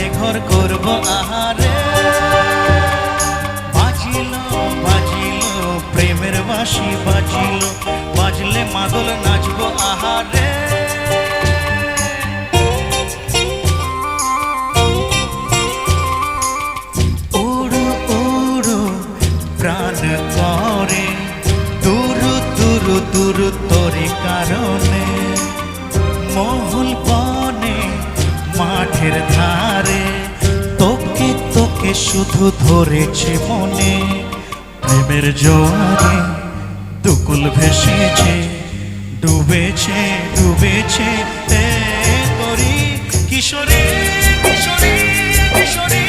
প্রাণে ঘর করব আহারে। বাজিল বাজিল প্রেমের বাঁশি বাজিল, বাজলে মাদল নাচবো আহারে। উড়ু উড়ু প্রাণ করে দুরু দুরু দুরু তোরে কারণে, মহুল বনে মাঠের ধারে তোকে তোকে শুধু ধরেছে মনে। প্রেমের জোয়ারে দুকুল ভেসেছে, ডুবেছে ডুবেছে তোরি কিশোরী কিশোরী কিশোরী।